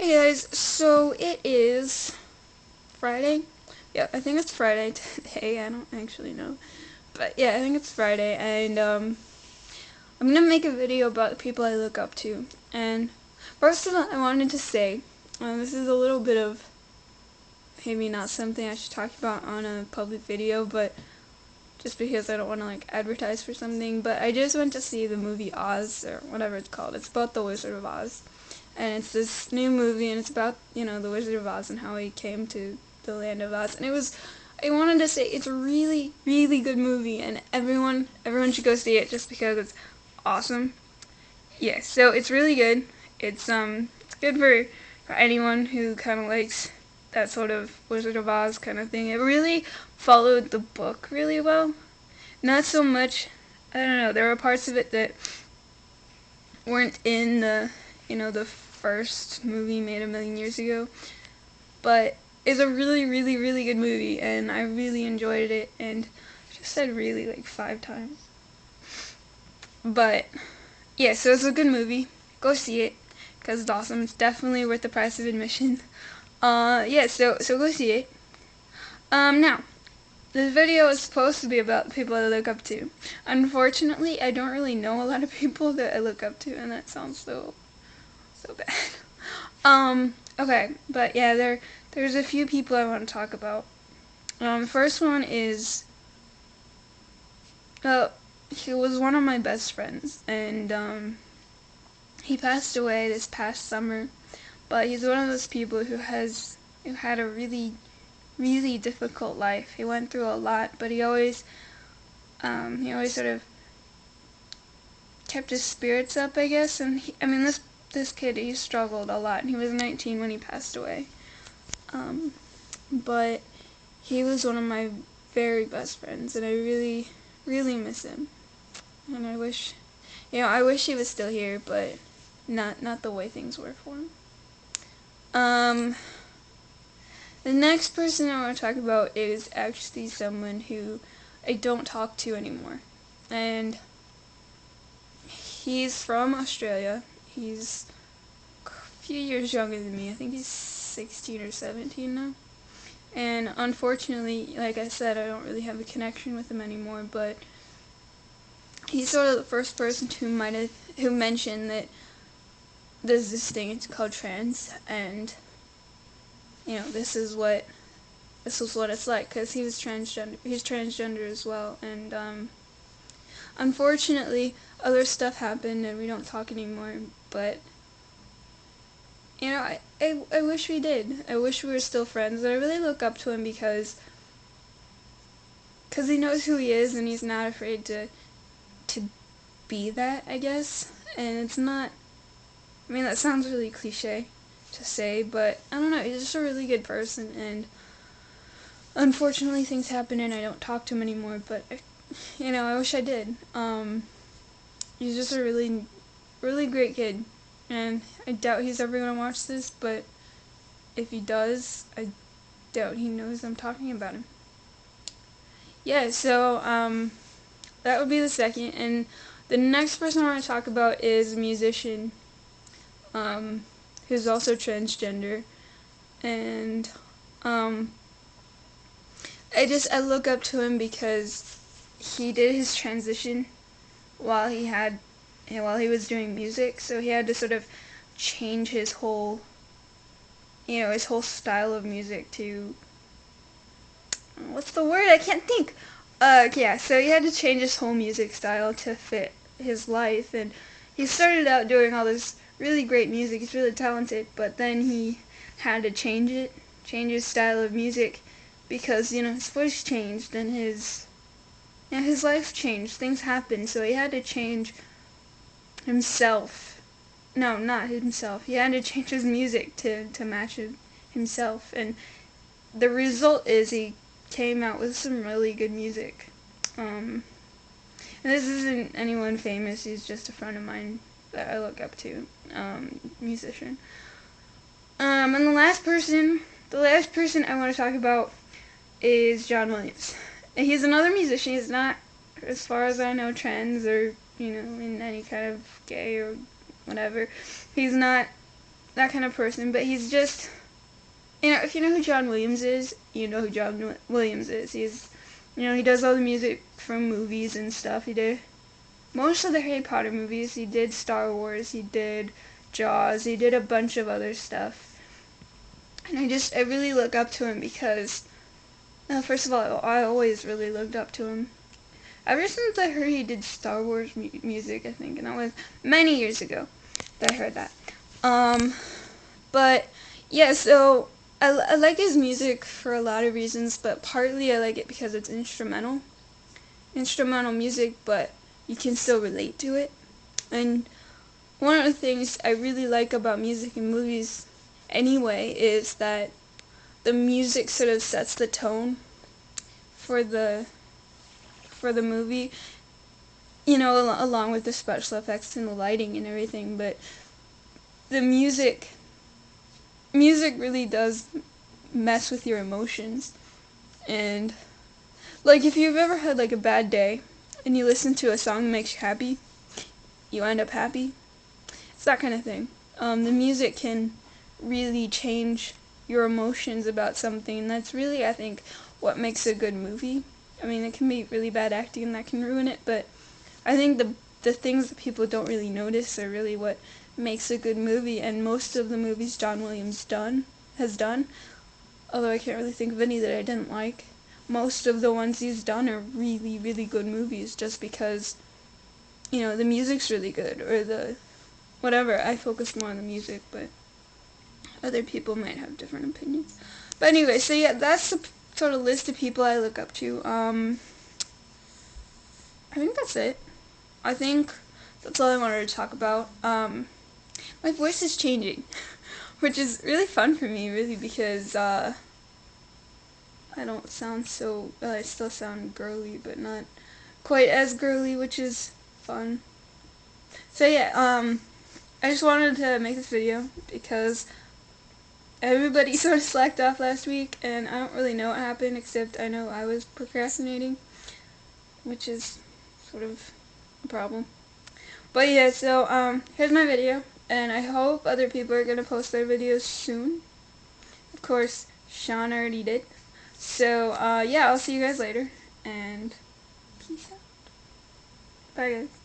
Hey guys, so it is Friday. Yeah, I think it's Friday today. I don't actually know. But yeah, I think it's Friday, and I'm gonna make a video about the people I look up to. And first of all, I wanted to say, this is a little bit of maybe not something I should talk about on a public video, but just because I don't want to like advertise for something, but I just went to see the movie Oz, or whatever it's called. It's about the Wizard of Oz. And it's this new movie, and it's about, the Wizard of Oz and how he came to the land of Oz. And I wanted to say, it's a really, really good movie, and everyone should go see it just because it's awesome. Yeah, so it's really good. It's good for anyone who kind of likes that sort of Wizard of Oz kind of thing. It really followed the book really well. Not so much, I don't know, there were parts of it that weren't in the first movie made a million years ago, but it's a really, really, really good movie, and I really enjoyed it, and I just said really like 5 times. But yeah, so it's a good movie. Go see it, because it's awesome. It's definitely worth the price of admission. Yeah, so go see it. Now, this video is supposed to be about the people I look up to. Unfortunately, I don't really know a lot of people that I look up to, and that sounds so bad. Okay, but yeah, there's a few people I want to talk about. First one is, he was one of my best friends, and he passed away this past summer. But he's one of those people who had a really, really difficult life. He went through a lot, but he always sort of kept his spirits up, I guess. And this kid, he struggled a lot, and he was 19 when he passed away. But he was one of my very best friends, and I really, really miss him. And I wish he was still here, but not the way things were for him. The next person I want to talk about is actually someone who I don't talk to anymore. And he's from Australia. He's a few years younger than me. I think he's 16 or 17 now. And unfortunately, like I said, I don't really have a connection with him anymore, but he's sort of the first person who mentioned that there's this thing, it's called trans, and this is what it's like, because he's transgender as well, and unfortunately other stuff happened and we don't talk anymore, but I wish we did. I wish we were still friends, and I really look up to him because he knows who he is, and he's not afraid to be that, I guess. And it's not, that sounds really cliche to say, but I don't know, he's just a really good person, and unfortunately things happen and I don't talk to him anymore, but I wish I did. He's just a really, really great kid, and I doubt he's ever going to watch this, but if he does, I doubt he knows I'm talking about him. Yeah, so that would be the second, and the next person I want to talk about is a musician who's also transgender, and I look up to him because he did his transition while he was doing music, so he had to sort of change his whole style of music to, what's the word? I can't think. Yeah, so he had to change his whole music style to fit his life, and he started out doing all this really great music. He's really talented, but then he had to change his style of music because, his voice changed and his life changed. Things happened, so he had to change himself. No, not himself. He had to change his music to match himself, and the result is he came out with some really good music. And this isn't anyone famous, he's just a friend of mine that I look up to, musician. And the last person I want to talk about is John Williams. He's another musician. He's not, as far as I know, trans or, in any kind of gay or whatever. He's not that kind of person, but he's just, if you know who John Williams is, you know who John Williams is. He's, he does all the music from movies and stuff. He did most of the Harry Potter movies. He did Star Wars. He did Jaws. He did a bunch of other stuff. And I really look up to him because, first of all, I always really looked up to him. Ever since I heard he did Star Wars music, I think, and that was many years ago that I heard that. But, yeah, so I like his music for a lot of reasons, but partly I like it because it's instrumental music, but you can still relate to it. And one of the things I really like about music in movies anyway is that the music sort of sets the tone for the movie, along with the special effects and the lighting and everything. But the music really does mess with your emotions. And like, if you've ever had like a bad day and you listen to a song that makes you happy, you end up happy. It's that kind of thing. The music can really change your emotions about something. That's really, I think, what makes a good movie. I mean, it can be really bad acting and that can ruin it, but I think the things that people don't really notice are really what makes a good movie. And most of the movies John Williams has done, although I can't really think of any that I didn't like, most of the ones he's done are really, really good movies just because, the music's really good, or whatever. I focus more on the music, but other people might have different opinions. But anyway, so yeah, that's the sort of list of people I look up to. I think that's it. I think that's all I wanted to talk about. My voice is changing, which is really fun for me, really, because I don't sound so, I still sound girly, but not quite as girly, which is fun. So yeah, I just wanted to make this video because everybody sort of slacked off last week, and I don't really know what happened, except I know I was procrastinating, which is sort of a problem. But yeah, so here's my video, and I hope other people are gonna post their videos soon. Of course, Sean already did. So yeah, I'll see you guys later, and peace out. Bye guys.